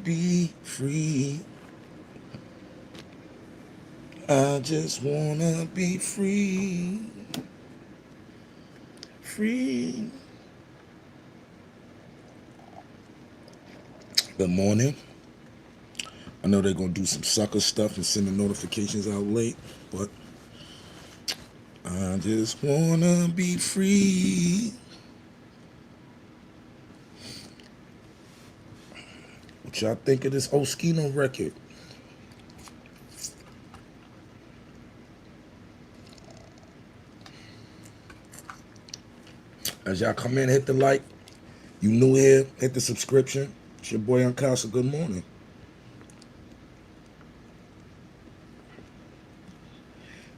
be free. I just wanna be free. Free. Good morning. I know they're gonna do some sucker stuff and send the notifications out late, but I just wanna be free. What y'all think of this Oschino record? As y'all come in, hit the like. You new here, hit the subscription. It's your boy Uncasa. Good morning.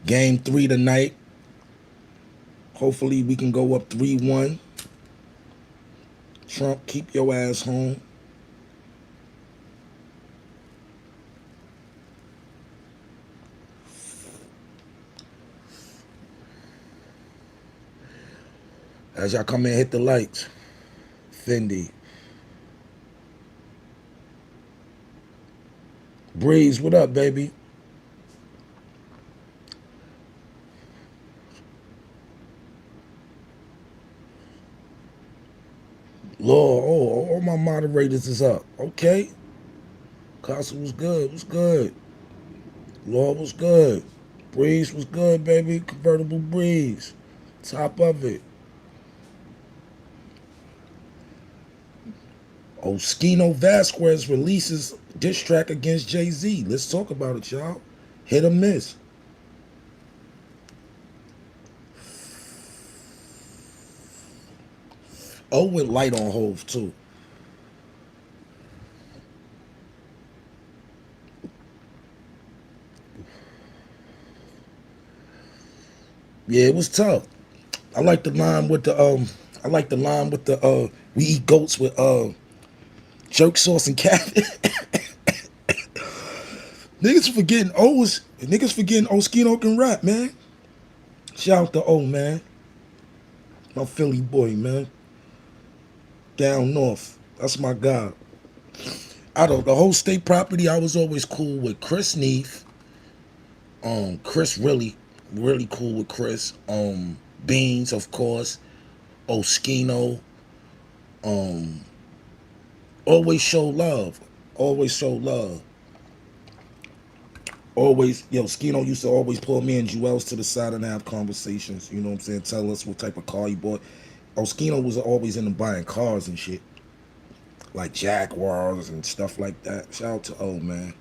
Game 3 tonight. Hopefully we can go up 3-1. Trump, keep your ass home. As y'all come in, hit the likes. Fendi. Breeze, what up, baby? Lord, oh, all my moderators is up. Okay. Casa was good. Was good. Lord was good. Breeze was good, baby. Convertible Breeze. Top of it. Oschino Vasquez releases diss track against Jay-Z. Let's talk about it, y'all. Hit or miss. O went light on Hove, too. Yeah, it was tough. I like the line with the we eat goats with jerk sauce and cabbage. Niggas forgetting Oschino can rap, man. Shout out to O, man. My Philly boy, man. Down north. That's my guy. Out of the whole state property, I was always cool with Chris Neef. Chris really cool with Chris. Beans, of course. Oschino. Always show love. Always show love. Always, Skino used to always pull me and Jewels to the side and have conversations. You know what I'm saying? Tell us what type of car he bought. Skino was always into buying cars and shit. Like Jaguars and stuff like that. Shout out to O, man.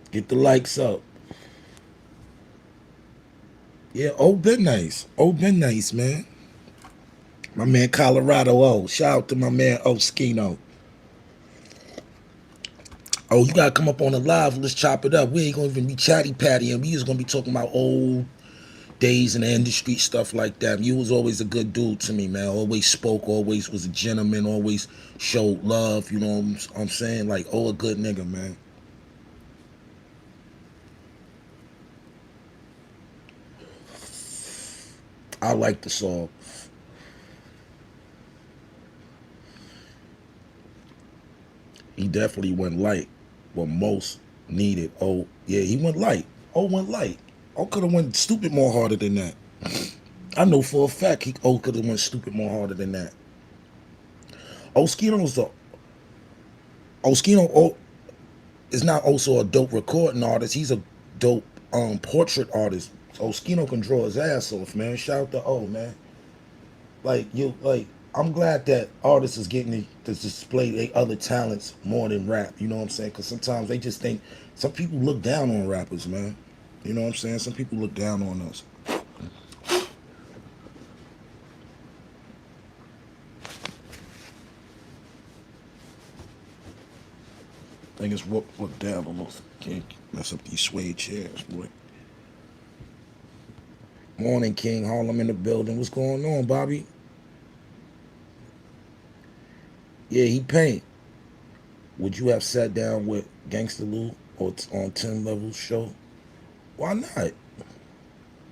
Get the likes up. Yeah, O been nice. O been nice, man. My man Colorado O. Shout out to my man Oschino. Oh, you gotta come up on the live. Let's chop it up. We ain't gonna even be chatty patty, and we just gonna be talking about old days in the industry, stuff like that. You was always a good dude to me, man. Always spoke, always was a gentleman, always showed love. You know what I'm saying? Like, a good nigga, man. I like the song. He definitely went light. What most needed. Oh, yeah, he went light. Oh, went light. Oh, could have went stupid more harder than that. I know for a fact could have went stupid more harder than that. Oschino is not also a dope recording artist. He's a dope portrait artist. Oschino can draw his ass off, man. Shout out to O, man. I'm glad that artists is getting to display their other talents more than rap. You know what I'm saying? Because sometimes they just think some people look down on rappers, man. You know what I'm saying? Some people look down on us. I think it's look down on us. Can't mess up these suede chairs, boy. Morning, King Harlem in the building. What's going on, Bobby? Yeah, he paint. Would you have sat down with Gangsta Lou or on 10 Levels show? Why not?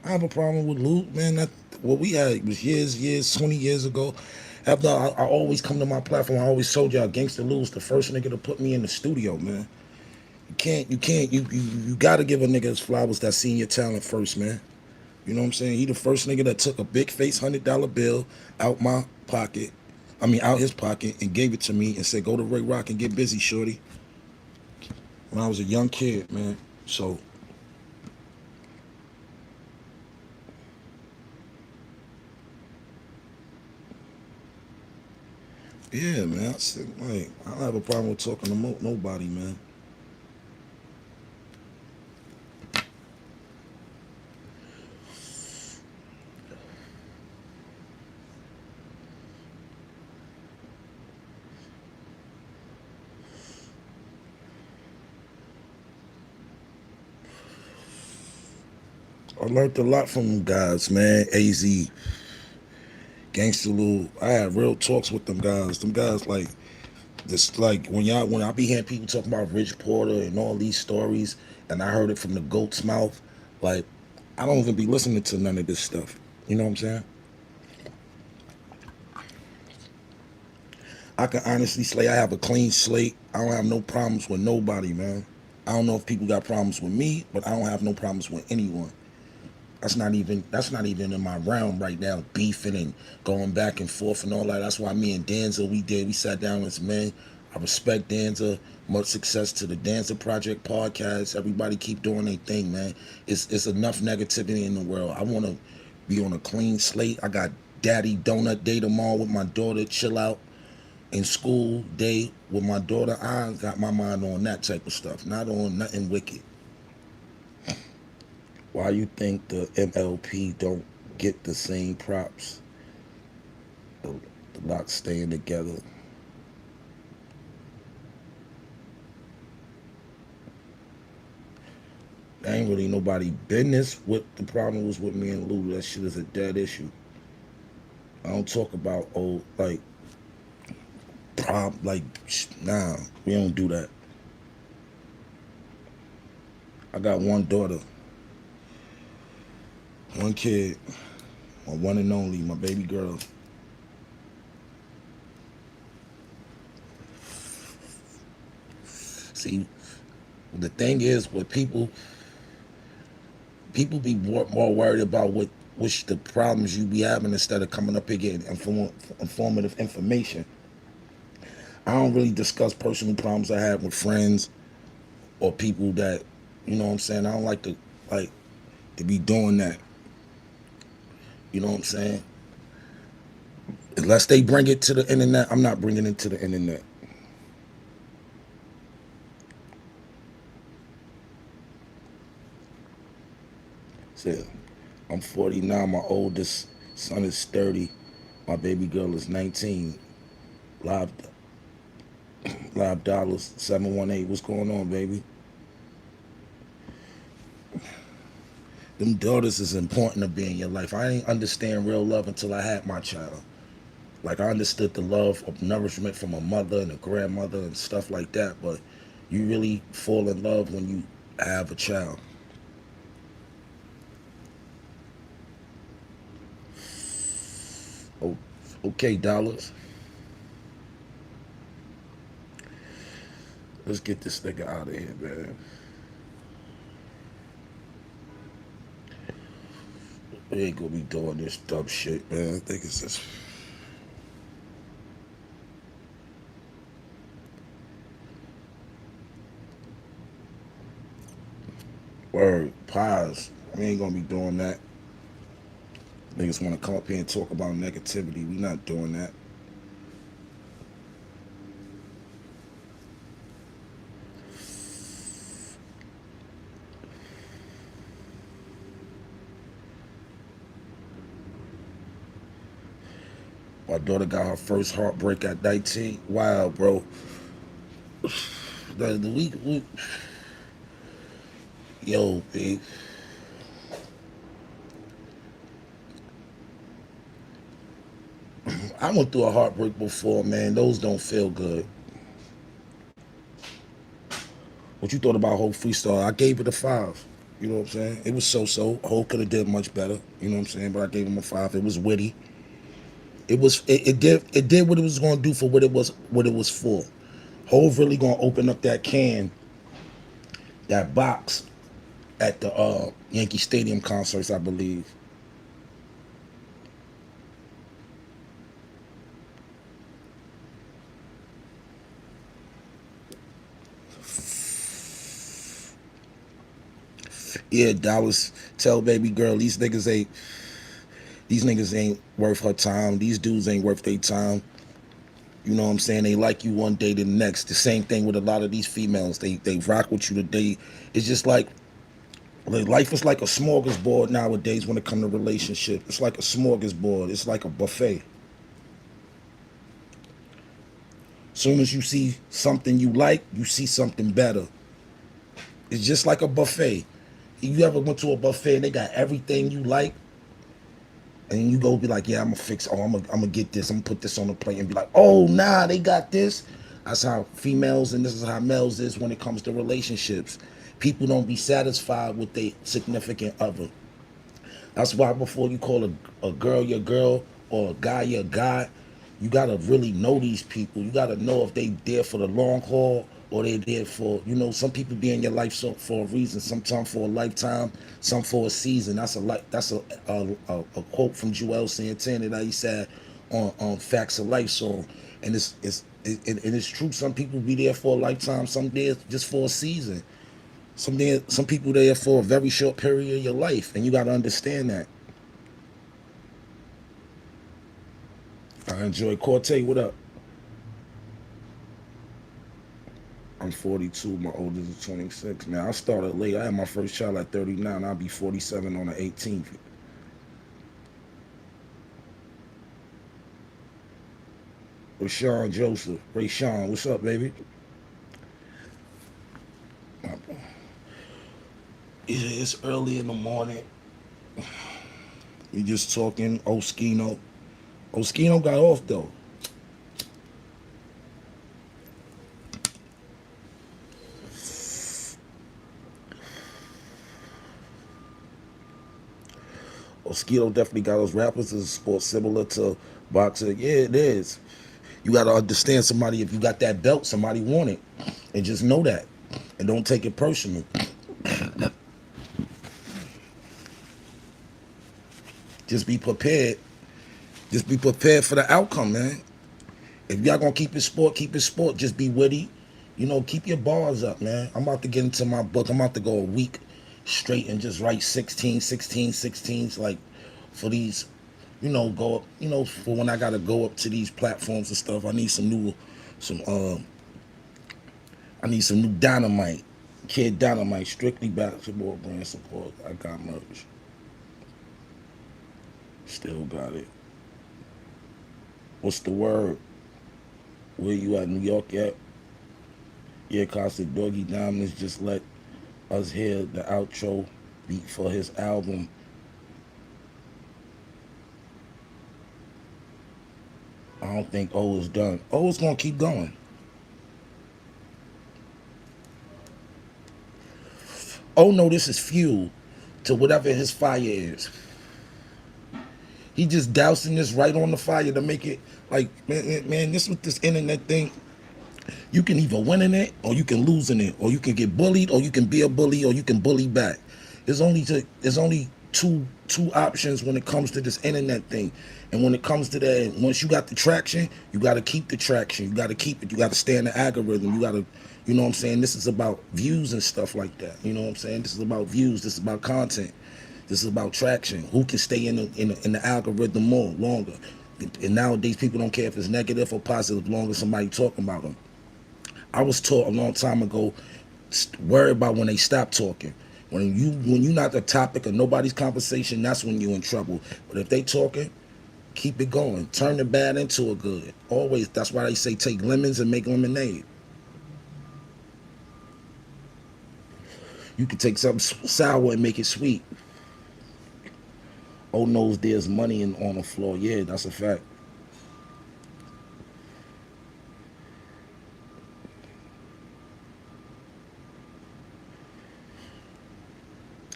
I have a problem with Lou, man. That what we had was years, 20 years ago. After I always come to my platform, I always told y'all Gangsta Lou's the first nigga to put me in the studio, man. You gotta give a nigga his flowers that seen your talent first, man. You know what I'm saying? He the first nigga that took a big face $100 bill out my pocket, out his pocket, and gave it to me and said, "Go to Ray Rock and get busy, shorty." When I was a young kid, man. So yeah, man. I said, like, I don't have a problem with talking to nobody, man. I learned a lot from them guys, man. AZ, Gangsta Lou. I had real talks with them guys. Them guys, like, this, like, when I be hearing people talking about Rich Porter and all these stories, and I heard it from the goat's mouth, like, I don't even be listening to none of this stuff. You know what I'm saying? I can honestly say I have a clean slate. I don't have no problems with nobody, man. I don't know if people got problems with me, but I don't have no problems with anyone. That's not even in my realm right now, beefing and going back and forth and all that. That's why me and Danza we sat down as men. I respect Danza. Much success to the Danza Project podcast. Everybody keep doing their thing, man. It's enough negativity in the world. I wanna be on a clean slate. I got daddy donut day tomorrow with my daughter, chill out in school day with my daughter. I got my mind on that type of stuff, not on nothing wicked. Why you think the MLP don't get the same props? The lot staying together. There ain't really nobody business. What the problem was with me and Lou, that shit is a dead issue. I don't talk about old like nah, we don't do that. I got one daughter, one kid, my one and only, my baby girl. See, the thing is, with people be more worried about which the problems you be having instead of coming up here getting informative information. I don't really discuss personal problems I have with friends or people that, you know what I'm saying. I don't like to be doing that. You know what I'm saying? Unless they bring it to the internet, I'm not bringing it to the internet. So I'm 49. My oldest son is 30. My baby girl is 19. Live, live dollars 718. What's going on, baby? Them daughters is important to be in your life. I didn't understand real love until I had my child. Like I understood the love of nourishment from a mother and a grandmother and stuff like that, but you really fall in love when you have a child. Oh, okay, dollars. Let's get this nigga out of here, man. We ain't gonna be doing this dumb shit, man. I think it's just word pies. We ain't gonna be doing that. Niggas wanna come up here and talk about negativity. We not doing that. My daughter got her first heartbreak at 19. Wow, bro. The week, yo, babe. I went through a heartbreak before, man. Those don't feel good. What you thought about whole freestyle? I gave it a 5. You know what I'm saying? It was so. Whole could have did much better. You know what I'm saying? But I gave him a 5. It was witty. It did what it was gonna do for what it was for. Hove really gonna open up that can, that box at the Yankee Stadium concerts, I believe. Yeah, Dallas, tell baby girl these niggas ain't worth her time. These dudes ain't worth their time. You know what I'm saying? They like you one day to the next. The same thing with a lot of these females. They rock with you today. It's just like life is like a smorgasbord nowadays when it comes to relationship. It's like a smorgasbord. It's like a buffet. Soon as you see something you like, you see something better. It's just like a buffet. You ever went to a buffet and they got everything you like, and you go be like, yeah, I'm gonna fix. Oh, I'm gonna get this. I'm gonna put this on the plate and be like, oh, nah, they got this. That's how females and this is how males is when it comes to relationships. People don't be satisfied with their significant other. That's why before you call a girl your girl or a guy your guy, you gotta really know these people. You gotta know if they there for the long haul or they there for, some people be in your life for a reason, sometimes for a lifetime, some for a season. That's a quote from Joel Santana that he said on Facts of Life song. And it's true. Some people be there for a lifetime, some there just for a season. Some people there for a very short period of your life, and you got to understand that. I enjoy Corte. What up? I'm 42. My oldest is 26. Man, I started late. I had my first child at 39. I'll be 47 on the 18th. With Sean Joseph. Ray Sean, what's up, baby? It's early in the morning. We just talking Oschino. Oschino got off though. Oschino definitely got those rappers as a sport similar to boxing. Yeah, it is. You got to understand somebody, if you got that belt, somebody want it. And just know that. And don't take it personal. Just be prepared. Just be prepared for the outcome, man. If y'all gonna keep it sport, keep it sport. Just be witty. Keep your bars up, man. I'm about to get into my book. I'm about to go a week straight and just write 16, 16, 16s, like for these, go up, for when I gotta go up to these platforms and stuff. Some I need some new dynamite. Kid Dynamite, strictly basketball brand support. I got merch. Still got it. What's the word? Where you at, New York yet? Yeah, Costa Doggy Diamonds just let us hear the outro beat for his album. I don't think O is done. O is gonna keep going. Oh no, this is fuel to whatever his fire is. He just dousing this right on the fire to make it like, man, this with this internet thing. You can either win in it or you can lose in it, or you can get bullied, or you can be a bully, or you can bully back. There's only two options when it comes to this internet thing. And when it comes to that, once you got the traction, you got to keep the traction. You got to keep it. You got to stay in the algorithm. You got to, you know what I'm saying? This is about views and stuff like that. You know what I'm saying? This is about views. This is about content. This is about traction. Who can stay in the algorithm more longer? And nowadays, people don't care if it's negative or positive, as long as somebody talking about them. I was taught a long time ago, worry about when they stop talking. When you not the topic of nobody's conversation, that's when you in trouble. But if they talking, keep it going. Turn the bad into a good. Always. That's why they say take lemons and make lemonade. You can take something sour and make it sweet. Oh knows there's money on the floor. Yeah, that's a fact.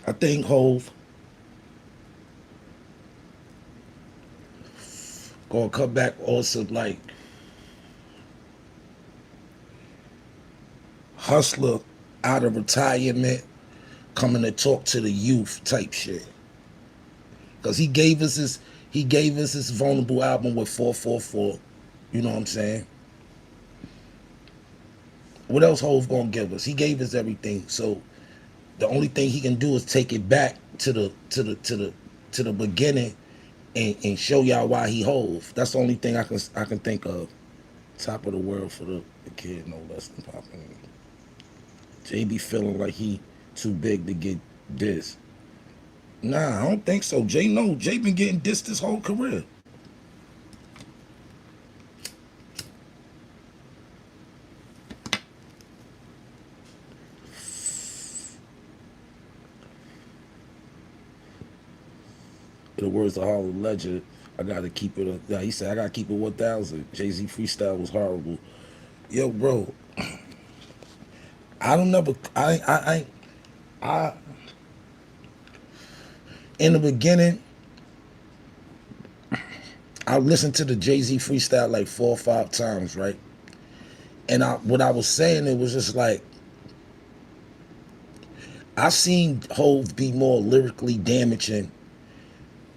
I think Hove gonna come back also like hustler out of retirement, coming to talk to the youth type shit. Cause he gave us this vulnerable album with 444. You know what I'm saying? What else Hove gonna give us? He gave us everything. So the only thing he can do is take it back to the beginning and show y'all why he Hove. That's the only thing I can think of. Top of the world for the kid, no less than popping. Jay be feeling like he too big to get this. Nah, I don't think so. Jay been getting dissed his whole career. In the words of Harlem Legend, I gotta keep it. Yeah, he said I gotta keep it 1,000. Jay-Z freestyle was horrible. Yo, bro, I don't never. I in the beginning, I listened to the Jay-Z freestyle like 4 or 5 times, right? And what I was saying, it was just like I seen Hove be more lyrically damaging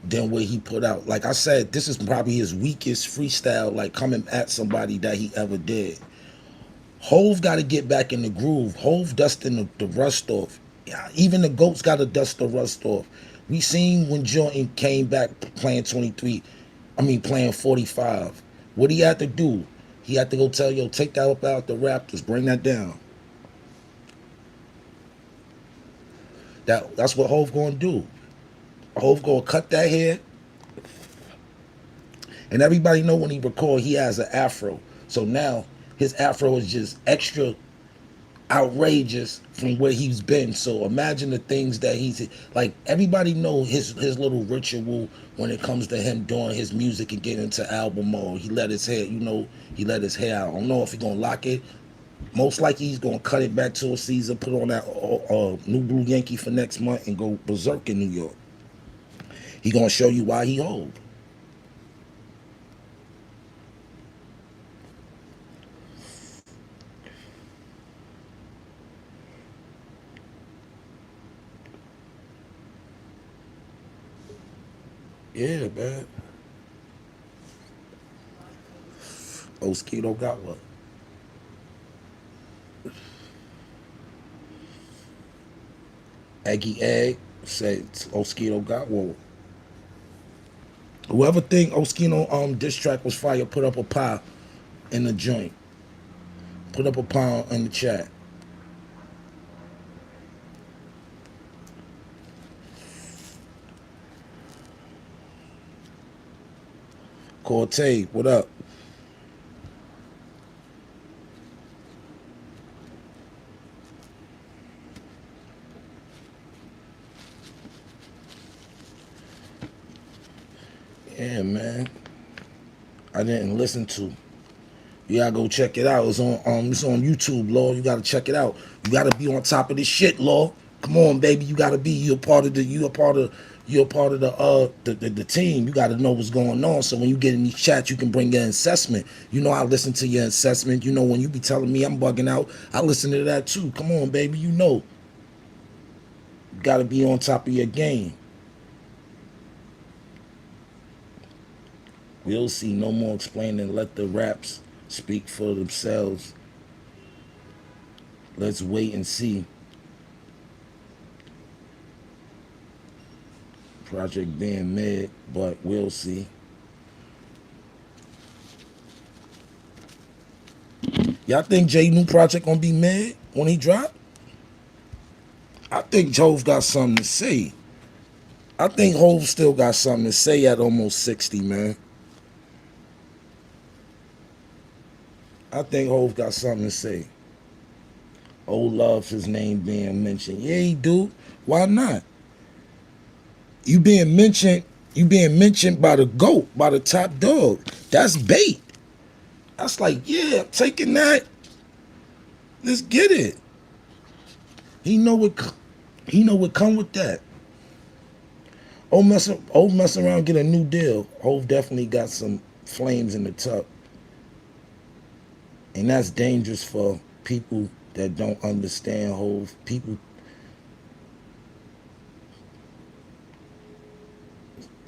than what he put out. Like I said, this is probably his weakest freestyle, like coming at somebody that he ever did. Hove got to get back in the groove. Hove dusting the rust off. Yeah, even the goats got to dust the rust off. We seen when Jordan came back playing 23, playing 45. What he had to do? He had to go tell, yo, take that up out the Raptors, bring that down. That's what Hove gonna do. Hove gonna cut that hair, and everybody know when he record, he has an afro. So now his afro is just extra outrageous from where he's been. So imagine the things that he's like. Everybody know his little ritual when it comes to him doing his music and getting into album mode. He let his hair, he let his hair out. I don't know if he's gonna lock it. Most likely he's gonna cut it back to a Caesar, put on that new blue Yankee for next month, and go berserk in New York. He gonna show you why he hold. Yeah, man. Oschino got one. Eggy Egg said Oschino got one. Whoever think Oschino diss track was fire, put up a pie in the joint. Put up a pie in the chat. Cortez, what up? Yeah, man. I didn't listen to. You gotta go check it out. It's on YouTube, Law. You gotta check it out. You gotta be on top of this shit, Law. Come on, baby. You gotta be. You're a part of the team. You gotta know what's going on. So when you get in these chats, you can bring your assessment. You know I listen to your assessment. You know when you be telling me I'm bugging out, I listen to that too. Come on, baby. You know. You gotta be on top of your game. We'll see. No more explaining. Let the raps speak for themselves. Let's wait and see. Project being mid, but we'll see. Y'all think Jay new project gonna be mid when he drop? I think Hove got something to say. I think Hove still got something to say at almost 60, man. I think Hove got something to say. Oh, love his name being mentioned. Yeah, he do. Why not? You being mentioned by the GOAT, by the top dog. That's bait. That's like, yeah, I'm taking that. Let's get it. He know what He know what come with that. Mess around, get a new deal. Hove definitely got some flames in the tuck. And that's dangerous for people that don't understand Hove. People,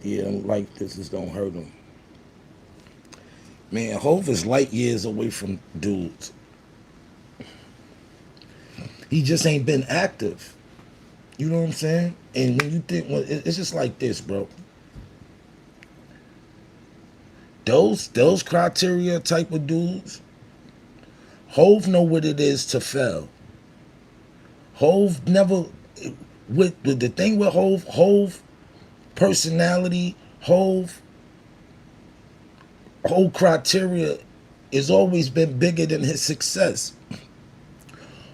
yeah, like this is don't hurt them. Man, Hove is light years away from dudes. He just ain't been active. You know what I'm saying? And when you think, well, it's just like this, bro. Those criteria type of dudes, Hove know what it is to fail. Hove never with the thing with Hove personality, whole criteria has always been bigger than his success.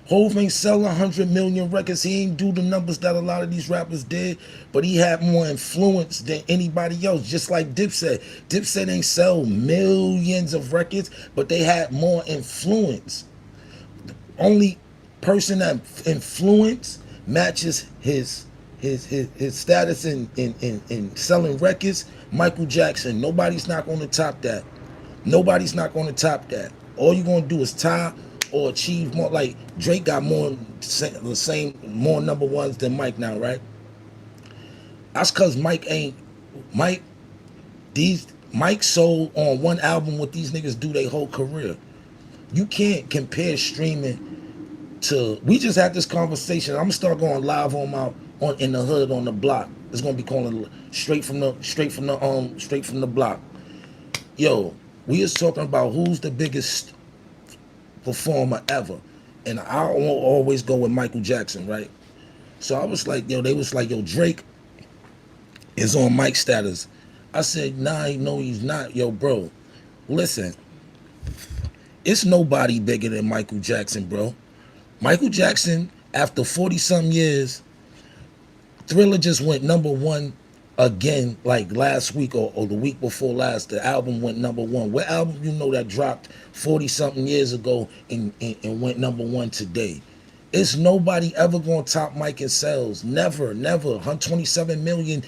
Hove ain't sell 100 million records. He ain't do the numbers that a lot of these rappers did, but he had more influence than anybody else. Just like Dipset. Dipset ain't sell millions of records, but they had more influence. Only person that influence matches his status in selling records, Michael Jackson. Nobody's not going to top that. Nobody's not going to top that. All you're going to do is tie or achieve more. Like Drake got more the same more number ones than Mike now, right? That's because Mike. These Mike sold on one album what these niggas do their whole career. You can't compare streaming to. We just had this conversation. I'm gonna start going live on my on in the hood on the block. It's gonna be calling straight from the block. Yo, we is talking about who's the biggest performer ever, and I always go with Michael Jackson, right? So I was like, yo, they was like, yo, Drake is on Mike's status. I said, nah, no, he's not. Yo, bro, listen, it's nobody bigger than Michael Jackson, bro. Michael Jackson, after 40-some years, Thriller just went number one again, like last week or the week before last. The album went number one. What album you know that dropped 40-something years ago and went number one today? It's nobody ever gonna top Mike in sales. Never, never. 127 million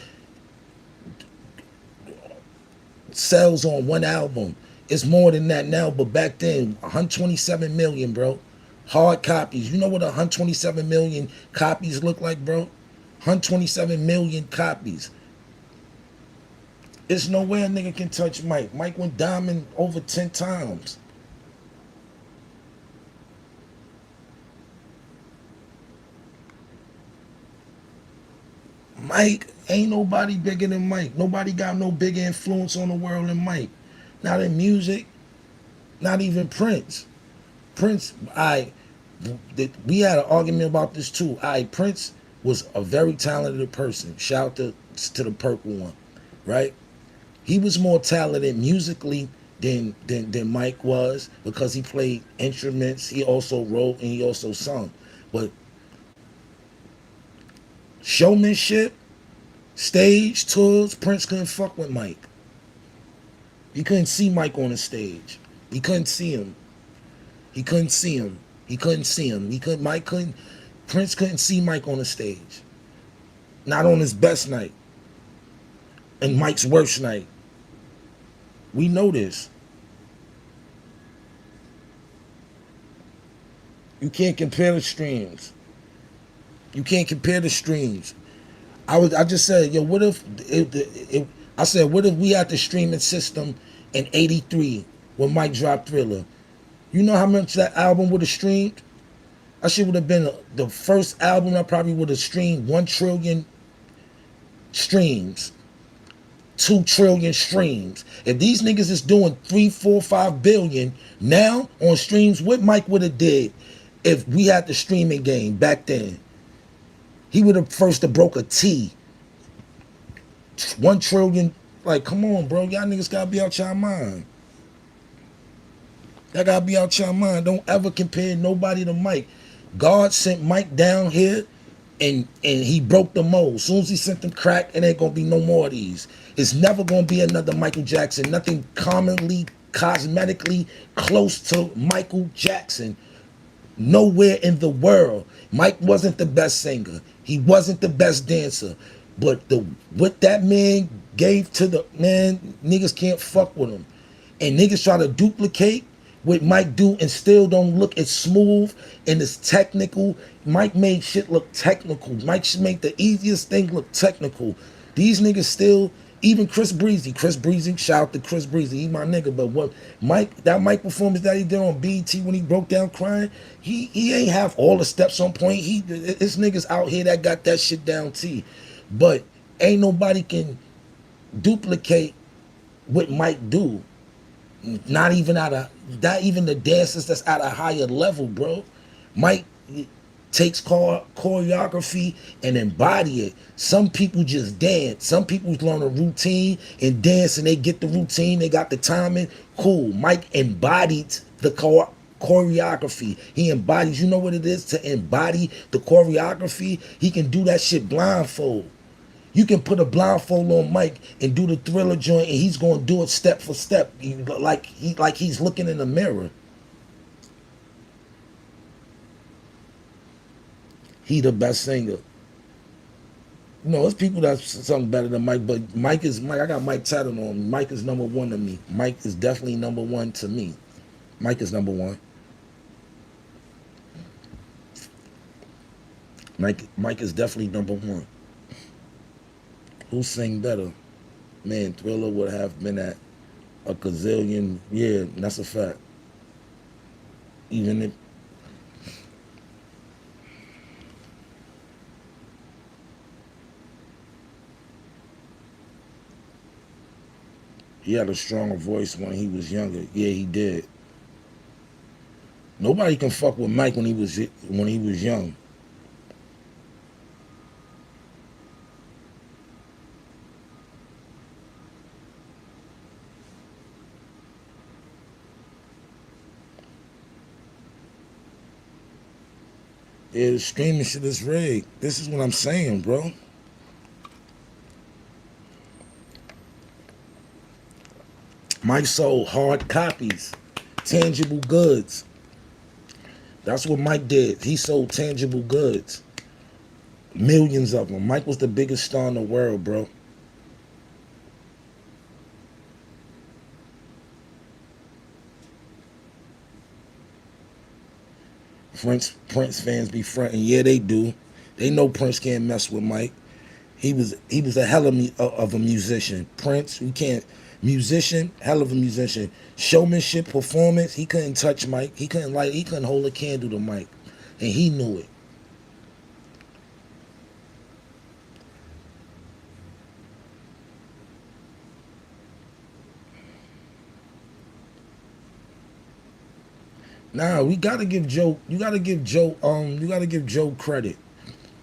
sales on one album. It's more than that now, but back then, 127 million, bro. Hard copies. You know what 127 million copies look like, bro? 127 million copies. There's no way a nigga can touch Mike. Mike went diamond over 10 times. Mike, ain't nobody bigger than Mike. Nobody got no bigger influence on the world than Mike. Not in music, not even Prince. Prince, we had an argument about this too. Prince was a very talented person. Shout out to the purple one, right? He was more talented musically than Mike was because he played instruments. He also wrote and he also sung. But showmanship, stage tours, Prince couldn't fuck with Mike. He couldn't see Mike on the stage. He couldn't see him. He couldn't see him. He couldn't see him. Prince couldn't see Mike on the stage. Not on his best night. And Mike's worst night. We know this. You can't compare the streams. You can't compare the streams. I just said, yo, what if I said, what if we had the streaming system in '83 when Mike dropped Thriller? You know how much that album would have streamed? That shit would have been the first album that probably would have streamed 1 trillion streams. 2 trillion streams. If these niggas is doing 3, 4, 5 billion now on streams, what Mike would have did if we had the streaming game back then? He would have first have broke a T. 1 trillion. Like, come on, bro. Y'all niggas gotta be out y'all mind. Y'all gotta be out your mind. Don't ever compare nobody to Mike. God sent Mike down here and he broke the mold. As soon as he sent them crack, it ain't gonna be no more of these. It's never gonna be another Michael Jackson. Nothing commonly, cosmetically close to Michael Jackson. Nowhere in the world. Mike wasn't the best singer. He wasn't the best dancer. But the what that man gave to the man, niggas can't fuck with him. And niggas try to duplicate what Mike do and still don't look as smooth and as technical. Mike made shit look technical. Mike should make the easiest thing look technical. These niggas still, even Chris Breezy, shout out to Chris Breezy, he my nigga. But what that Mike performance that he did on BET when he broke down crying, he ain't have all the steps on point. It's niggas out here that got that shit down T. But ain't nobody can duplicate what Mike do. Not even the dancers that's at a higher level, bro. Mike takes choreography and embody it. Some people just dance. Some people learn a routine and dance and they get the routine. They got the timing. Cool. Mike embodied the choreography. He embodies, you know what it is to embody the choreography? He can do that shit blindfold. You can put a blindfold on Mike and do the Thriller joint, and he's gonna do it step for step, like he's looking in the mirror. He the best singer. You know, there's people that's something better than Mike, but Mike is Mike. I got Mike tatted on me. Mike is number one to me. Mike is definitely number one to me. Mike is number one. Mike is definitely number one. Who sing better? Man, Thriller would have been at a gazillion. Yeah, that's a fact. Even if he had a stronger voice when he was younger. Yeah, he did. Nobody can fuck with Mike when he was young. Yeah, the streaming shit is rigged. This is what I'm saying, bro. Mike sold hard copies, tangible goods. That's what Mike did. He sold tangible goods. Millions of them. Mike was the biggest star in the world, bro. Prince fans be fronting. Yeah, they do. They know Prince can't mess with Mike. He was a hell of a musician. Prince, we can't musician, hell of a musician. Showmanship, performance, he couldn't touch Mike. He couldn't hold a candle to Mike, and he knew it. Nah, we gotta give Joe. You gotta give Joe. You gotta give Joe credit.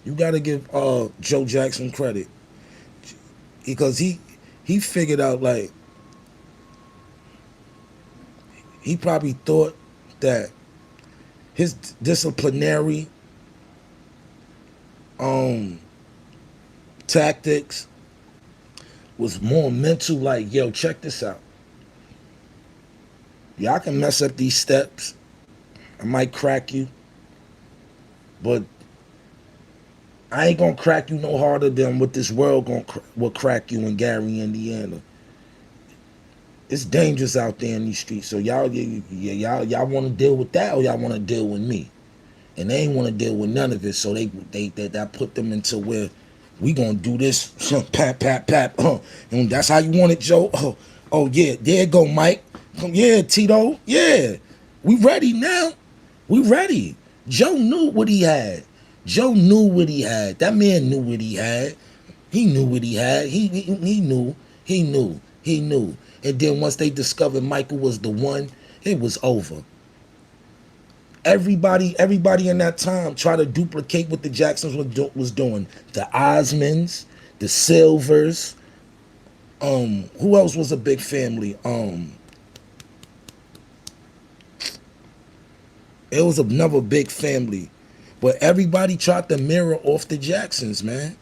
You gotta give Joe Jackson credit because he figured out, like, he probably thought that his disciplinary tactics was more mental. Like, yo, check this out. Y'all can mess up these steps. I might crack you, but I ain't gonna crack you no harder than what this world will crack you in Gary, Indiana. It's dangerous out there in these streets. So y'all want to deal with that, or y'all want to deal with me? And they ain't want to deal with none of it. So that put them into where we gonna do this, pat, and that's how you want it, Joe. Oh yeah, there you go, Mike. Yeah, Tito. Yeah, we ready now. We ready. Joe knew what he had. Joe knew what he had. That man knew what he had. He knew what he had. He knew. He knew. He knew. And then once they discovered Michael was the one, it was over. Everybody in that time tried to duplicate what the Jacksons was doing. The Osmonds, the Silvers. Who else was a big family? It was another big family. But everybody tried to mirror off the Jacksons, man.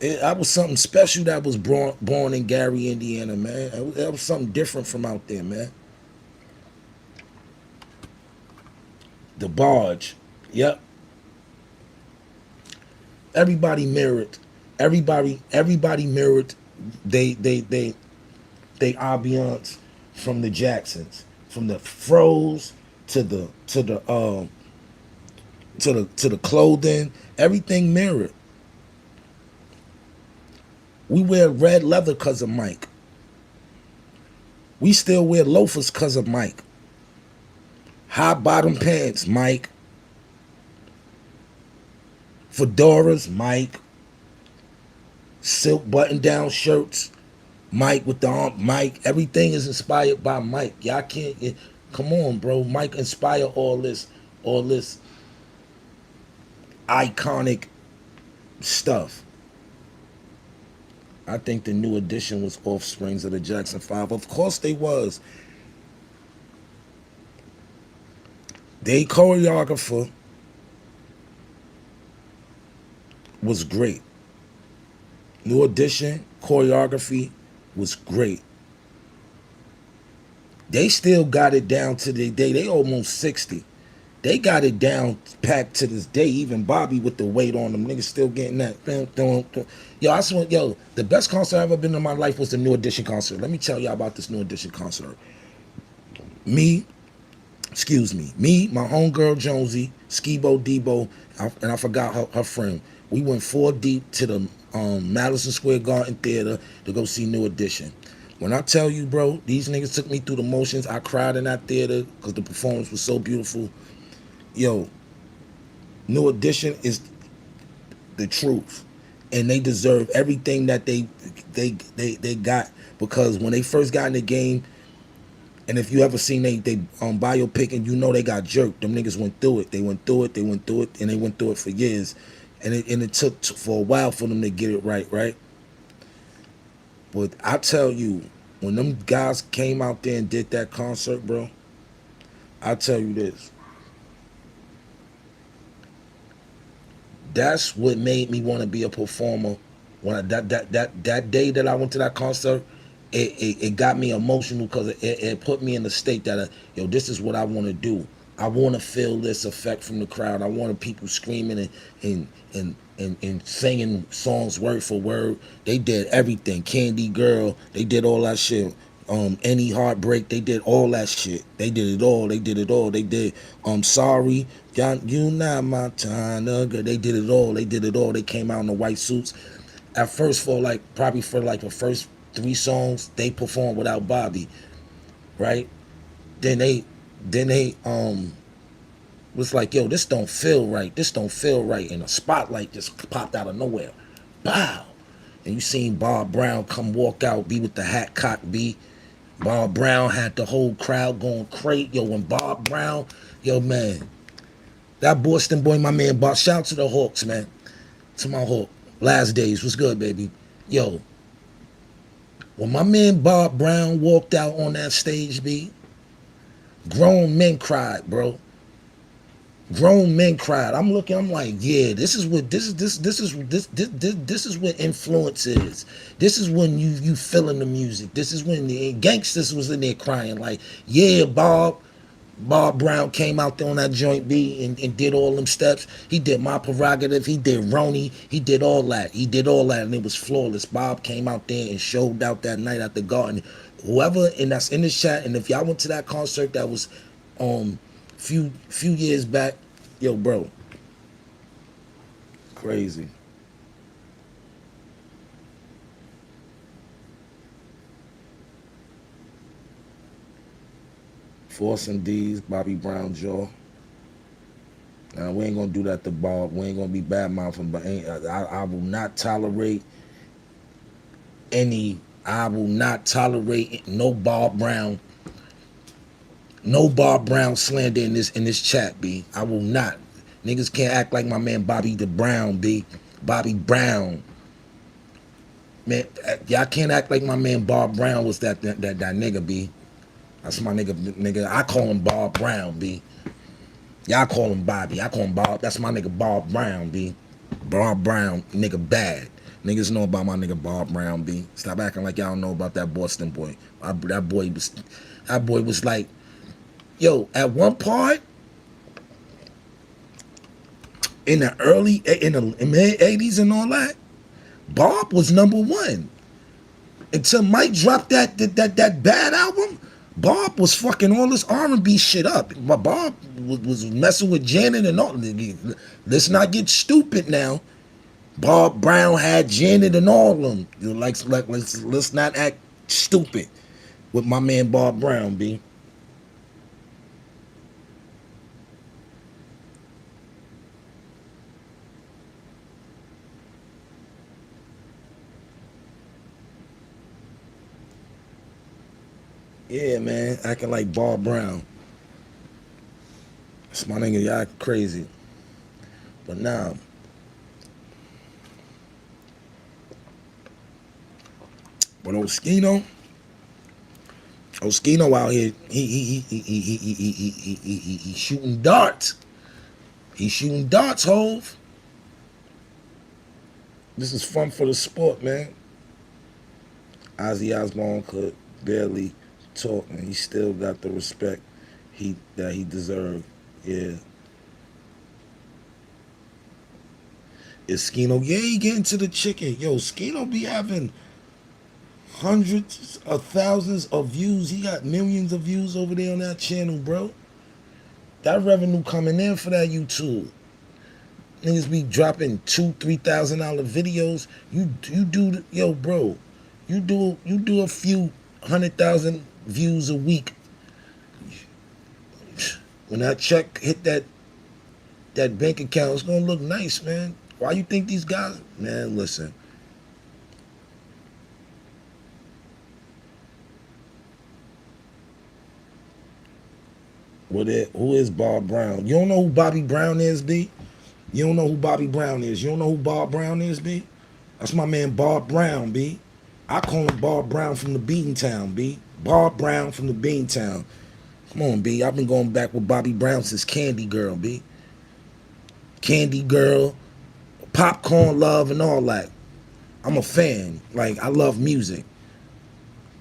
That was something special that was born in Gary, Indiana, man. That was something different from out there, man. The Barge. Yep. Everybody mirrored. Everybody mirrored they ambiance from the Jacksons, from the froze to the clothing. Everything mirrored. We wear red leather cause of Mike. We still wear loafers cause of Mike. High bottom pants, Mike. Fedoras, Mike. Silk button down shirts, Mike with the arm, Mike. Everything is inspired by Mike. Y'all can't. Come on, bro. Mike inspired all this iconic stuff. I think the New Edition was offsprings of the Jackson 5. Of course they was. They choreographer was great. New Edition choreography was great. They still got it down to the day. They almost 60. They got it down packed to this day. Even Bobby with the weight on them. Niggas still getting that. Yo, I swear, yo, the best concert I've ever been in my life was the New Edition concert. Let me tell y'all about this New Edition concert. Me, my homegirl Jonesy, Skibo Debo, and I forgot her friend. We went 4 deep to the Madison Square Garden Theater to go see New Edition. When I tell you, bro, these niggas took me through the motions. I cried in that theater because the performance was so beautiful. Yo, New Edition is the truth, and they deserve everything that they got, because when they first got in the game, and if you ever seen they biopic, and you know they got jerked, them niggas went through it. They went through it, and they went through it for years, and it took for a while for them to get it right. But I tell you, when them guys came out there and did that concert, bro, I tell you this. That's what made me want to be a performer. When that day that I went to that concert, it got me emotional, because it put me in the state that, yo, this is what I want to do. I want to feel this effect from the crowd. I wanted people screaming and singing songs word for word. They did everything. Candy Girl, they did all that shit. Any Heartbreak, they did all that shit. They did it all. They did Sorry, you not my time. They did it all. They came out in the white suits. At first, probably for the first 3 songs, they performed without Bobby, right? Then they was like, yo, this don't feel right. And a spotlight just popped out of nowhere. Bow. And you seen Bob Brown come walk out, be with the hat cocked, be. Bob Brown had the whole crowd going crazy. Yo, when Bob Brown, yo, man, that Boston boy, my man, Bob, shout out to the Hawks, man. To my Hawk. Last days, what's good, baby? Yo, when my man Bob Brown walked out on that stage, B, grown men cried, bro. Grown men cried. I'm like, yeah, this is what influence is. This is when you feeling the music. This is when the gangsters was in there crying, like, yeah, Bob Brown came out there on that joint, B, and did all them steps. He did My Prerogative. He did Roni. He did all that, and it was flawless. Bob came out there and showed out that night at the Garden. Whoever, and that's in the chat, and if y'all went to that concert that was few years back, yo, bro, crazy. Force and D's, Bobby Brown jaw. Now, we ain't gonna do that to Bob. We ain't gonna be bad mouthing, but I will not tolerate no Bob Brown. No Bob Brown slander in this chat, B. I will not. Niggas can't act like my man Bobby the Brown, B. Bobby Brown. Man, y'all can't act like my man Bob Brown was that nigga, B. That's my nigga. I call him Bob Brown, B. Y'all call him Bobby. I call him Bob. That's my nigga Bob Brown, B. Bob Brown, nigga bad. Niggas know about my nigga Bob Brown, B. Stop acting like y'all don't know about that Boston boy. That boy was like, yo, at one part, in the mid 80s and all that, Bob was number one. Until Mike dropped that bad album, Bob was fucking all this R&B shit up. But Bob was messing with Janet and all. Let's not get stupid now. Bob Brown had Janet and all of them. Let's not act stupid with my man Bob Brown, B. Yeah, man, acting like Bob Brown. That's my nigga, y'all crazy. But now, but Oschino out here, he shooting darts. He shooting darts, Hove. This is fun for the sport, man. Ozzy Osbourne could barely talk, and he still got the respect that he deserved. Yeah. Is Skino? Yeah, he getting to the chicken. Yo, Skino be having hundreds of thousands of views. He got millions of views over there on that channel, bro. That revenue coming in for that YouTube. Niggas be dropping $2,000-$3,000 videos. You do yo, bro. You do a few 100,000 views a week. When that check hit that bank account, it's gonna look nice, man. Why you think these guys? Man, listen. Who is Bob Brown? You don't know who Bobby Brown is, B? You don't know who Bobby Brown is. You don't know who Bob Brown is, B? That's my man Bob Brown, B. I call him Bob Brown from the Beantown, B. Bob Brown from the Beantown. Come on, B. I've been going back with Bobby Brown since Candy Girl, B. Candy Girl, Popcorn Love, and all that. I'm a fan. Like, I love music.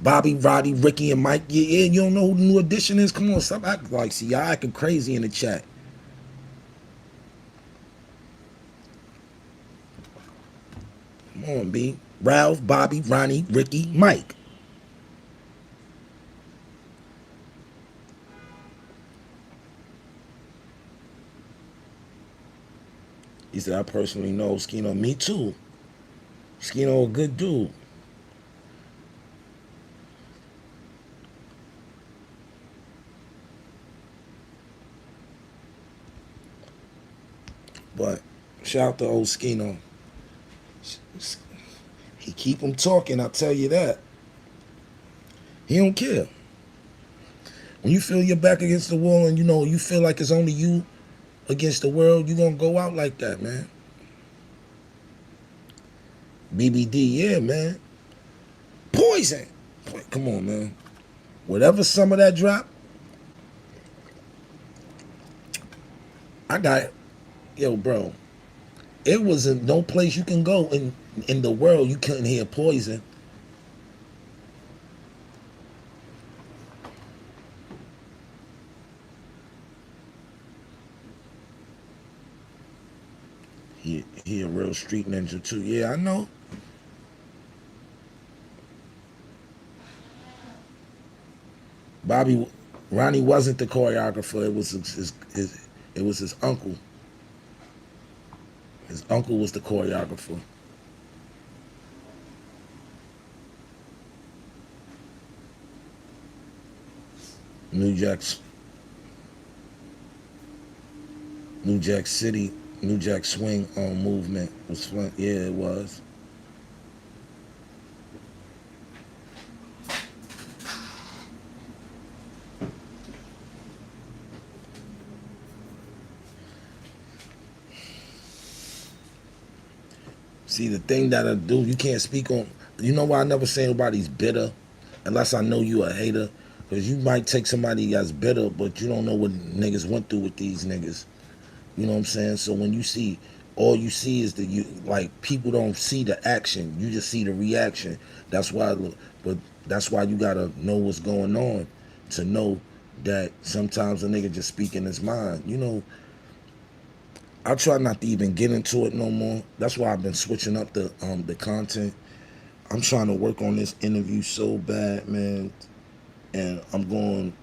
Bobby, Roddy, Ricky, and Mike. Yeah, you don't know who the New Edition is? Come on, stop acting like, see, y'all acting crazy in the chat. Come on, B. Ralph, Bobby, Ronnie, Ricky, Mike. He said, I personally know Oschino. Me too. Oschino a good dude. But shout out to Oschino. He keep him talking, I'll tell you that. He don't care. When you feel your back against the wall and you feel like it's only you against the world, you gonna go out like that, man. BBD, yeah, man. Poison. Come on, man. Whatever some of that drop, I got it. Yo, bro. It was no place you can go in the world you couldn't hear Poison. He a real street ninja too. Yeah, I know. Ronnie wasn't the choreographer. It was his uncle. His uncle was the choreographer. New Jack City, New Jack Swing movement was fun. Yeah, it was. See, the thing that I do, you can't speak on. You know why I never say nobody's bitter, unless I know you a hater, because you might take somebody that's bitter, but you don't know what niggas went through with these niggas. You know what I'm saying? So when you see, all you see is people don't see the action. You just see the reaction. That's why, but that's why you gotta know what's going on to know that sometimes a nigga just speaking his mind. I try not to even get into it no more. That's why I've been switching up the content. I'm trying to work on this interview so bad, man, and I'm going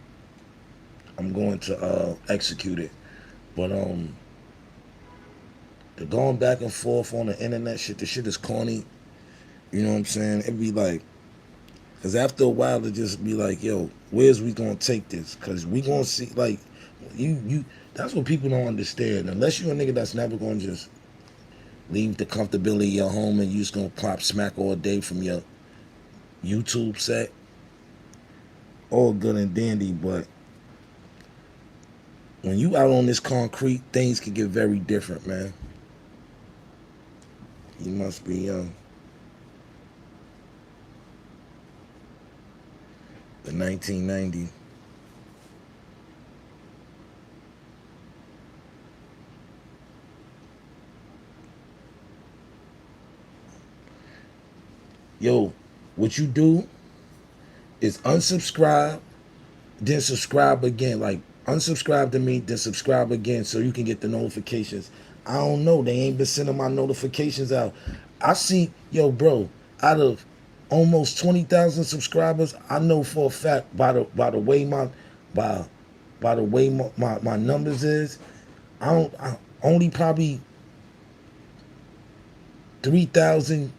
to execute it. But the going back and forth on the internet shit, the shit is corny. You know what I'm saying? It'd be like, cause after a while it just be like, yo, where's we gonna take this? Cause we gonna see like, you. That's what people don't understand. Unless you're a nigga that's never gonna just leave the comfortability of your home and you just gonna pop smack all day from your YouTube set, all good and dandy. But when you out on this concrete, things can get very different, man. You must be young. The 1990. Yo, what you do is unsubscribe, then subscribe again. Like unsubscribe to me, then subscribe again so you can get the notifications. I don't know. They ain't been sending my notifications out. I see, yo, bro, out of almost 20,000 subscribers, I know for a fact by the way by by the way my numbers is, I only probably 3,000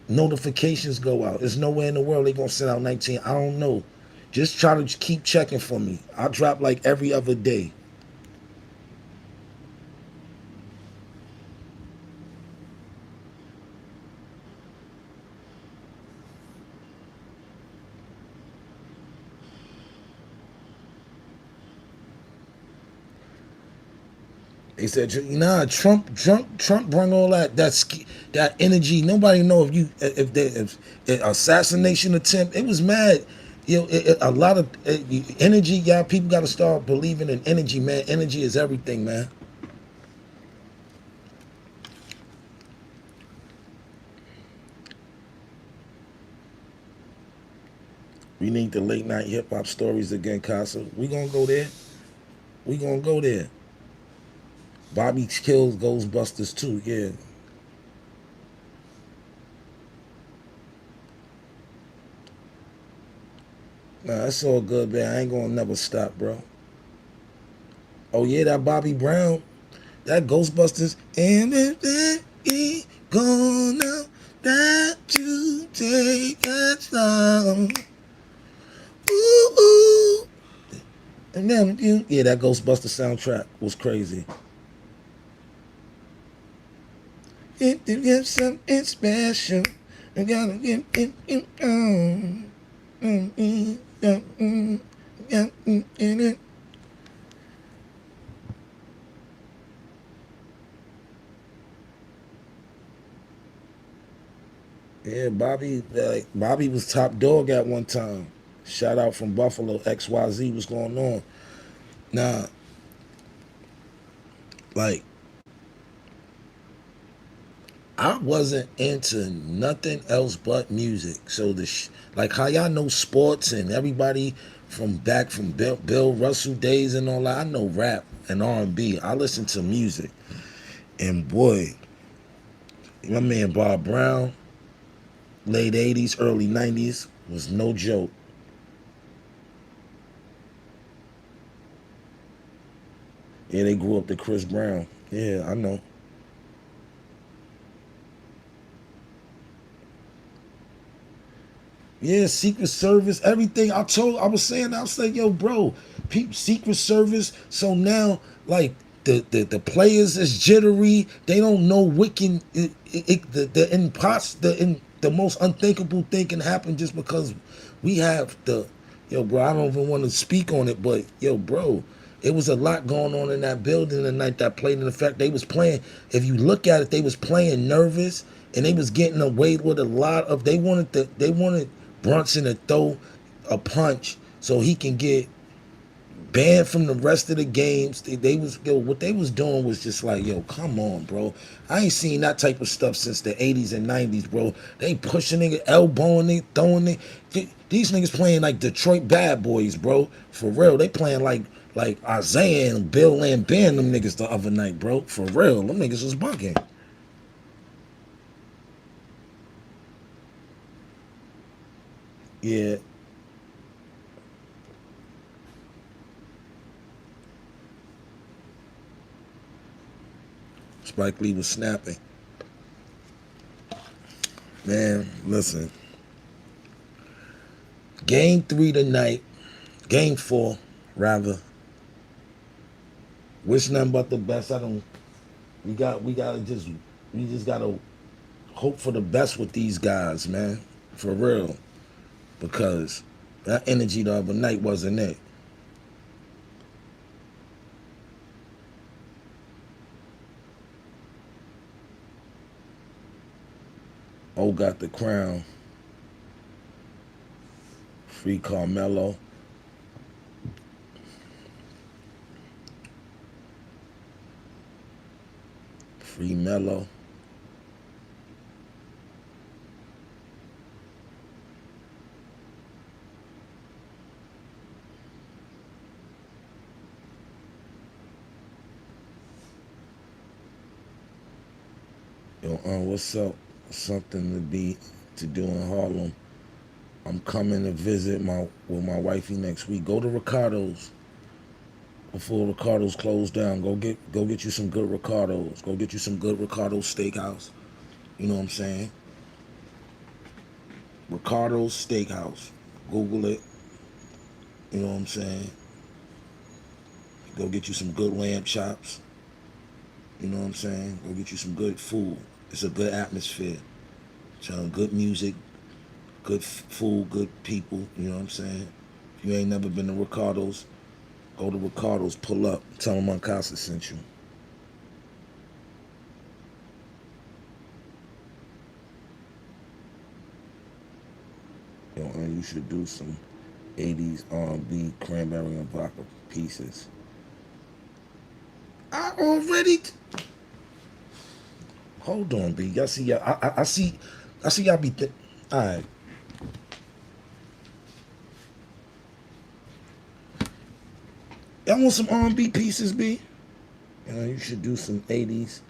notifications go out. There's nowhere in the world they gonna send out 19. I don't know. Just try to keep checking for me. I drop like every other day. They said, nah, Trump bring all that energy. Nobody know if assassination attempt. It was mad. You know, a lot of energy. Y'all people got to start believing in energy, man. Energy is everything, man. We need the late night hip hop stories again, Casa. We gonna go there. We gonna go there. Bobby kills Ghostbusters too. Yeah. Nah, that's all good, man. I ain't gonna never stop, bro. Oh yeah, that Bobby Brown, that Ghostbusters, and if he gonna that you take that song. Ooh, ooh. And then you, yeah, that Ghostbuster soundtrack was crazy. If you get something special, I gotta get it on. In it. Yeah, Bobby was top dog at one time. Shout out from Buffalo, XYZ, what's going on? Nah, like I wasn't into nothing else but music. So like how y'all know sports and everybody from back from Bill Russell days and all that. I know rap and R&B. I listen to music, and boy, my man Bob Brown, late '80s, early '90s was no joke. Yeah, they grew up to Chris Brown. Yeah, I know. Yeah, Secret Service, everything. I was saying, yo, bro, people, Secret Service. So now, like, the players is jittery. They don't know what can the most unthinkable thing can happen just because we have yo, bro. I don't even want to speak on it, but yo, bro, it was a lot going on in that building tonight that played in the fact they was playing. If you look at it, they was playing nervous and they was getting away with a lot of. They wanted Brunson to throw a punch so he can get banned from the rest of the games. They was yo, what they was doing was just like, yo, come on, bro. I ain't seen that type of stuff since the 80s and 90s, bro. They pushing nigga, elbowing it, throwing it. These niggas playing like Detroit bad boys, bro. For real. They playing like Like Isaiah and Bill Lamb banned them niggas the other night, bro. For real, them niggas was bugging. Yeah, Spike Lee was snapping. Man, listen. Game 3 tonight. Game 4, rather. Wish nothing but the best. I don't. We just gotta hope for the best with these guys, man. For real, because that energy the other night wasn't it. O got the crown. Free Carmelo. Free Mello. Yo, what's up? Something to do in Harlem. I'm coming to visit with my wifey next week. Go to Ricardo's before Ricardo's closed down. Go get you some good Ricardo's. Go get you some good Ricardo's Steakhouse. You know what I'm saying? Ricardo's Steakhouse. Google it. You know what I'm saying? Go get you some good lamb chops. You know what I'm saying? Go get you some good food. It's a good atmosphere. Good music, good food, good people. You know what I'm saying? If you ain't never been to Ricardo's, go to Ricardo's, pull up, tell them Moncasa sent you. Yo, and you should do some 80s R&B cranberry and vodka pieces. I already. Hold on, B. Y'all see, I see y'all be. All right. Y'all want some R&B pieces, B? You know, you should do some 80s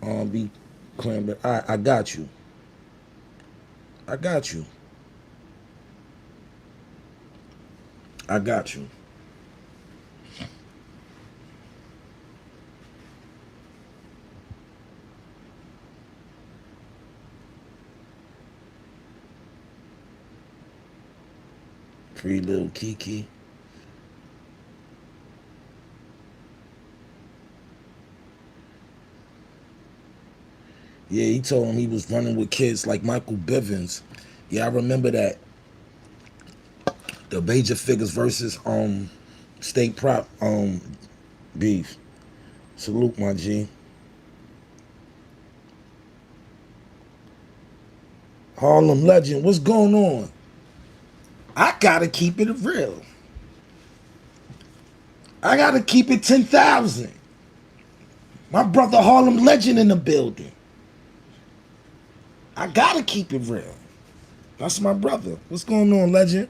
R&B cranberry. All right, I got you. I got you. I got you. Free little Kiki. Yeah, he told him he was running with kids like Michael Bivins. Yeah, I remember that. The major figures versus state prop beef. Salute, my G. Harlem legend, what's going on? I gotta keep it real. I gotta keep it 10,000. My brother Harlem legend in the building. I gotta keep it real. That's my brother. What's going on, legend?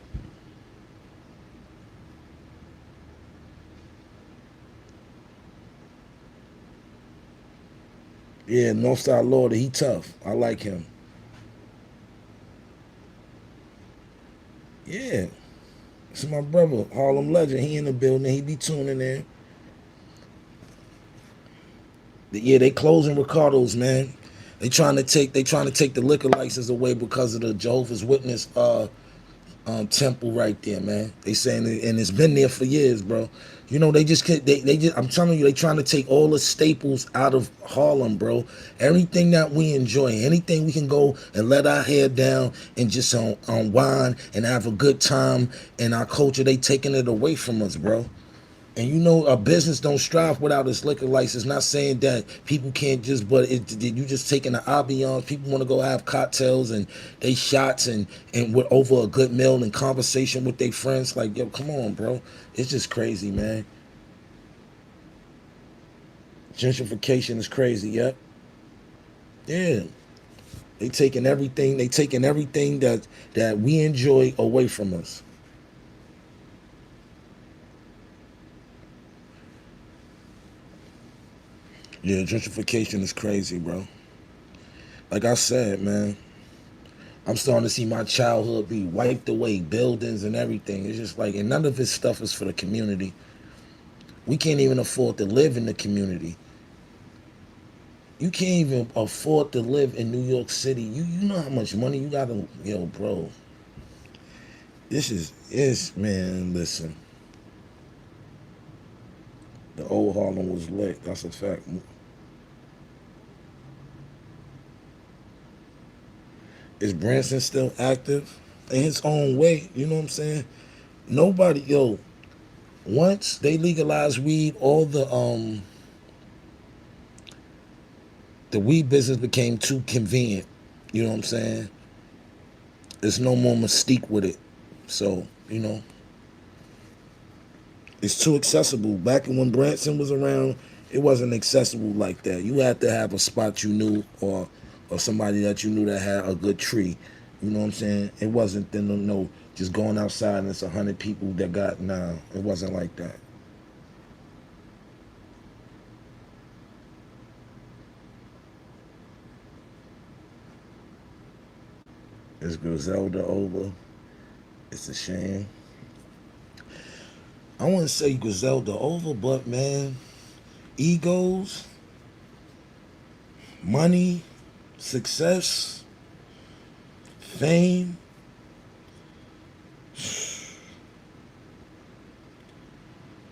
Yeah, Northside Lord, he tough. I like him. Yeah, it's my brother, Harlem legend. He in the building. He be tuning in. Yeah, they closing Ricardo's, man. They trying to take the liquor license away because of the Jehovah's Witness temple right there, man. They saying it, and it's been there for years, bro. You know, they just I'm telling you, they trying to take all the staples out of Harlem, bro. Everything that we enjoy, anything we can go and let our hair down and just unwind and have a good time in our culture, they taking it away from us, bro. And you know, a business don't strive without its liquor license. Not saying that people can't just, but you just taking the ambiance. People want to go have cocktails and they shots and with over a good meal and conversation with their friends. Like, yo, come on, bro. It's just crazy, man. Gentrification is crazy. Yep. Yeah. They taking everything. They taking everything that we enjoy away from us. Yeah, gentrification is crazy, bro. Like I said, man, I'm starting to see my childhood be wiped away, buildings and everything. It's just like, and none of this stuff is for the community. We can't even afford to live in the community. You can't even afford to live in New York City. You know how much money you gotta, yo, bro. Man, listen. The old Harlem was lit. That's a fact. Is Branson still active in his own way? You know what I'm saying? Nobody, yo, once they legalized weed, all the weed business became too convenient. You know what I'm saying? There's no more mystique with it. So, it's too accessible. Back when Branson was around, it wasn't accessible like that. You had to have a spot you knew, or somebody that you knew that had a good tree. You know what I'm saying? It wasn't then no just going outside and it's 100 people that got nah. It wasn't like that. Is Griselda over? It's a shame. I want to say Griselda over, but man, egos, money, success, fame,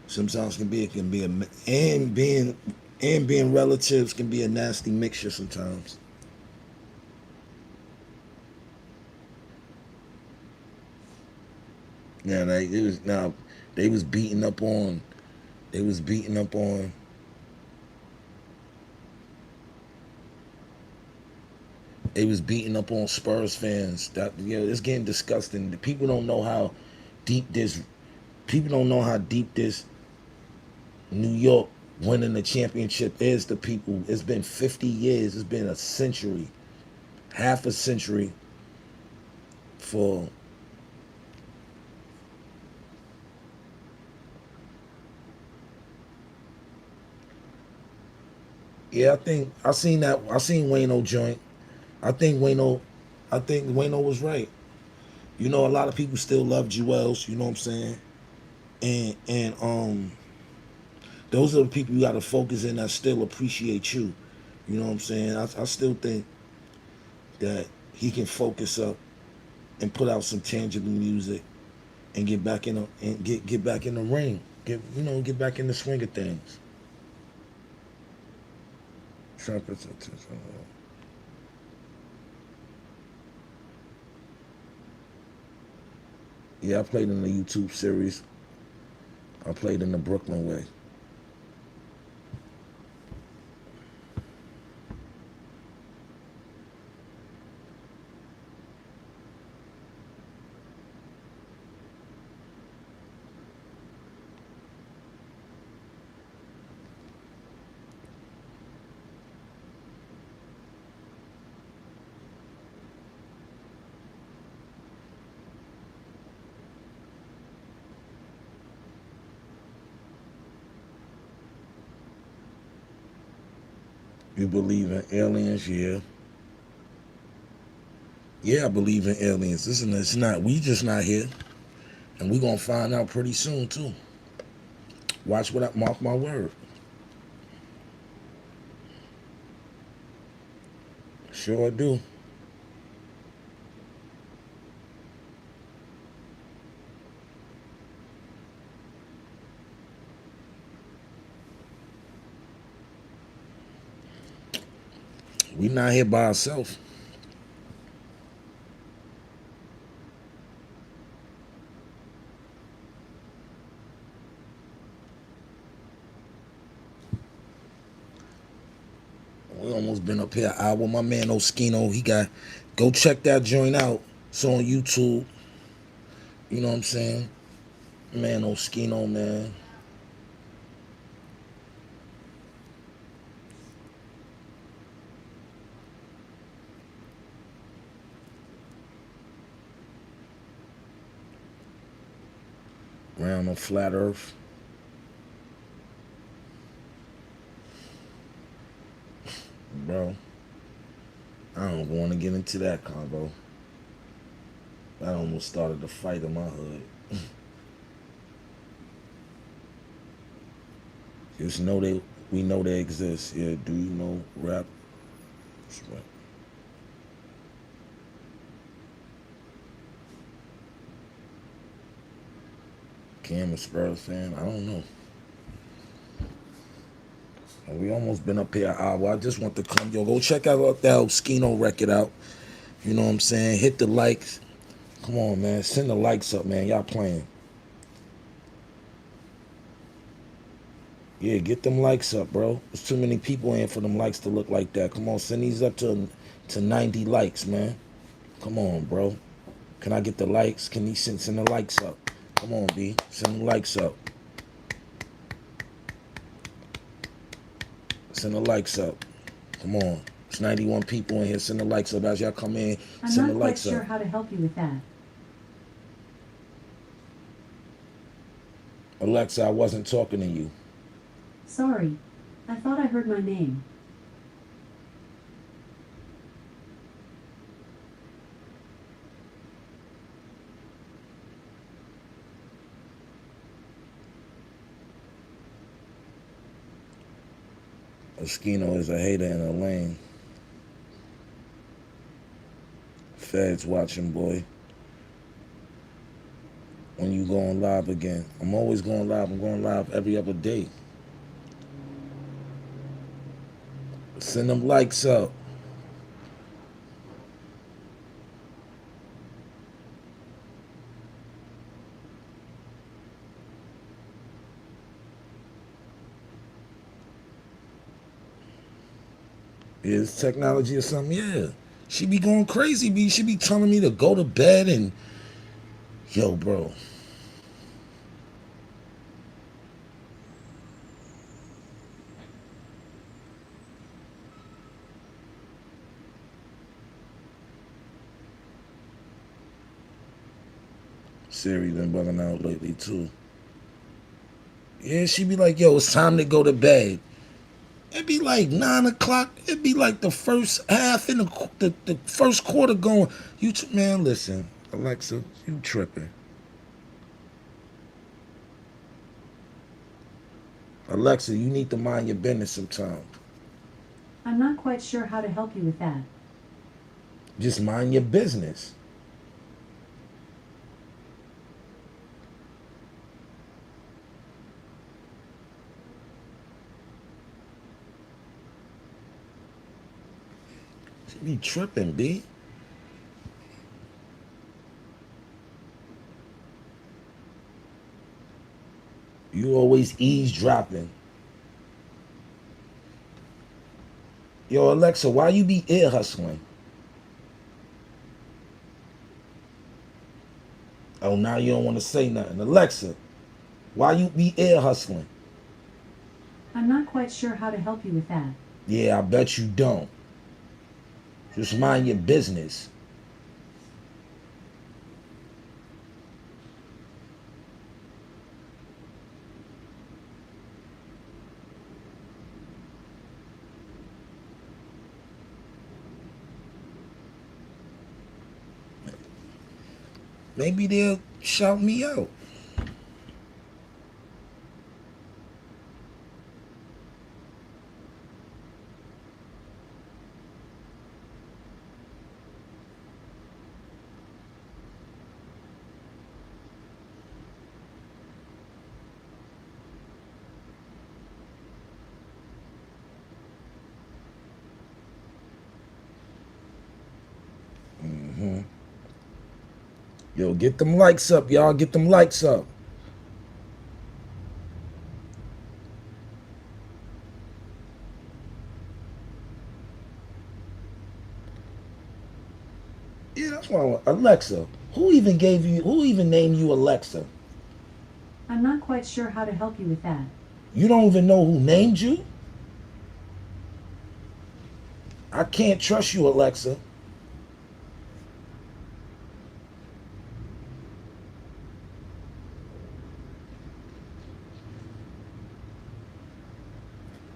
sometimes and being relatives can be a nasty mixture sometimes. Yeah, like it was now they was beating up on they was beating up on they was beating up on Spurs fans. That it's getting disgusting. The people don't know how deep this people don't know how deep this New York winning the championship is to people. It's been 50 years. It's been a century, half a century for. Yeah, I think I seen that. I seen Wayno joint. I think Wayno, I think Wayno was right. A lot of people still love Jewels. You know what I'm saying? And those are the people you got to focus in that still appreciate you. You know what I'm saying? I still think that he can focus up and put out some tangible music and get back in get back in the ring. Get back in the swing of things. Trumpets. Yeah, I played in the YouTube series. I played in the Brooklyn way. You believe in aliens? Yeah. Yeah, I believe in aliens. Listen, it's not. We just not here, and we gonna find out pretty soon too. Watch what I mark my word. Sure do. We not here by ourselves. We almost been up here an hour. My man Oschino, he got go check that joint out. It's on YouTube. You know what I'm saying? Man Oschino, man. Round on flat earth. I don't want to get into that convo. I almost started a fight in my hood. Just know we know they exist. Yeah, do you know rap? Right. Cam a Spurs fan? I don't know. We almost been up here an hour. I just want to come. Yo, go check out that Oschino record out. You know what I'm saying? Hit the likes. Come on, man. Send the likes up, man. Y'all playing. Yeah, get them likes up, bro. There's too many people in for them likes to look like that. Come on, send these up to 90 likes, man. Come on, bro. Can I get the likes? Can you send the likes up? Come on, B. Send the likes up. Send the likes up. Come on. It's 91 people in here. Send the likes up as y'all come in. Send the likes up. I'm not quite sure how to help you with that. Alexa, I wasn't talking to you. Sorry. I thought I heard my name. Oschino is a hater in a lane. Feds watching, boy. When you going live again? I'm always going live. I'm going live every other day. Send them likes up. Is technology or something? Yeah. She be going crazy, B. She be telling me to go to bed and... Yo, bro. Siri been bugging out lately, too. Yeah, she be like, yo, it's time to go to bed. It'd be like 9 o'clock. It'd be like the first half in the first quarter going. Man, listen, Alexa, you tripping. Alexa, you need to mind your business sometime. I'm not quite sure how to help you with that. Just mind your business. She be tripping, B. You always eavesdropping. Yo, Alexa, why you be ear hustling? Oh, now you don't want to say nothing. Alexa, why you be ear hustling? I'm not quite sure how to help you with that. Yeah, I bet you don't. Just mind your business. Maybe they'll shout me out. Yo, get them likes up, y'all. Get them likes up. Yeah, that's why. Alexa, who even named you Alexa? I'm not quite sure how to help you with that. You don't even know who named you? I can't trust you, Alexa.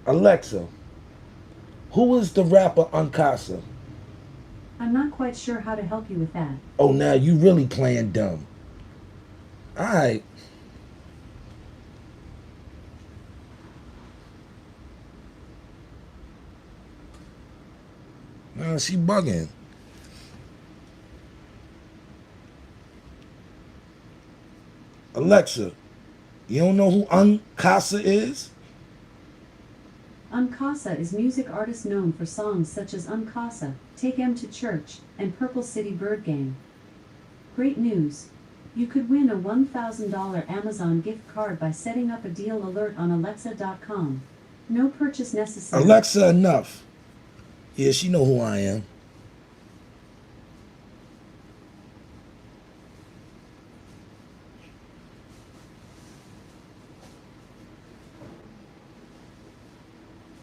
Alexa, who is the rapper Uncasa? I'm not quite sure how to help you with that. Oh, now you really playing dumb. All right. She bugging. Alexa, you don't know who Uncasa is? Uncasa is music artist known for songs such as Uncasa, Take Em to Church, and Purple City Bird Gang. Great news! You could win a $1,000 Amazon gift card by setting up a deal alert on Alexa.com. No purchase necessary. Alexa, enough. Yeah, she know who I am.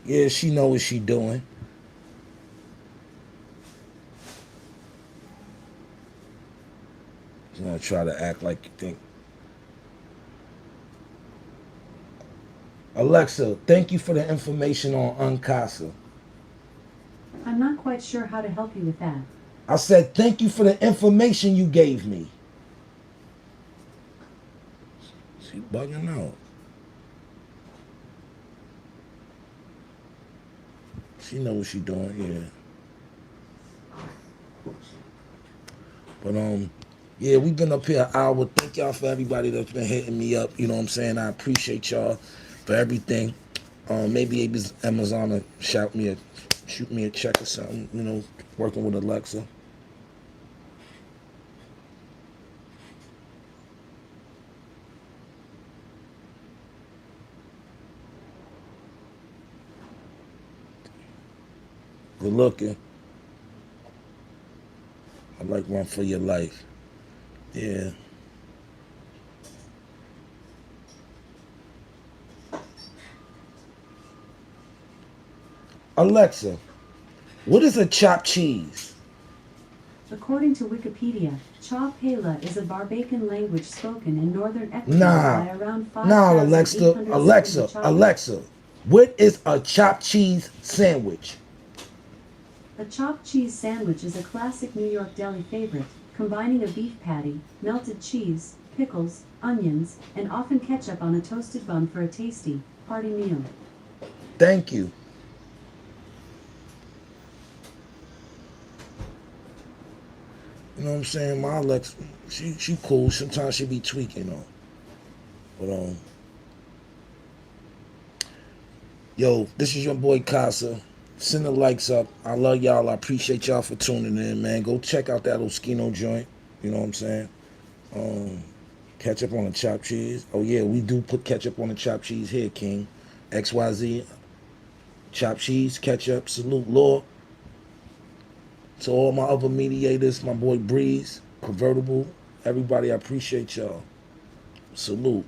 Yeah, she know what she doing. She's gonna try to act like you think. Alexa, thank you for the information on Uncasa. I'm not quite sure how to help you with that. I said thank you for the information you gave me. She bugging out. She know what she doing, yeah. But yeah, we've been up here an hour. Thank y'all for everybody that's been hitting me up. You know what I'm saying? I appreciate y'all for everything. Maybe Amazon will shoot me a check or something, you know, working with Alexa. Good looking. I like Run for Your Life. Yeah. Alexa, what is a chopped cheese? According to Wikipedia, Chop Hela is a Barbacan language spoken in northern Ecuador by around 5,870 Alexa, what is a chopped cheese sandwich? A chopped cheese sandwich is a classic New York deli favorite, combining a beef patty, melted cheese, pickles, onions, and often ketchup on a toasted bun for a tasty, hearty meal. Thank you. You know what I'm saying? My Alexa, she cool. Sometimes she be tweaking though. But yo, this is your boy Casa. Send the likes up. I love y'all. I appreciate y'all for tuning in, man. Go check out that Oschino joint. You know what I'm saying? Ketchup on the chopped cheese. Oh yeah, we do put ketchup on the chopped cheese here, King. XYZ. Chopped cheese, ketchup, salute, Lord. To all my other mediators, my boy Breeze, Convertible, everybody, I appreciate y'all. Salute.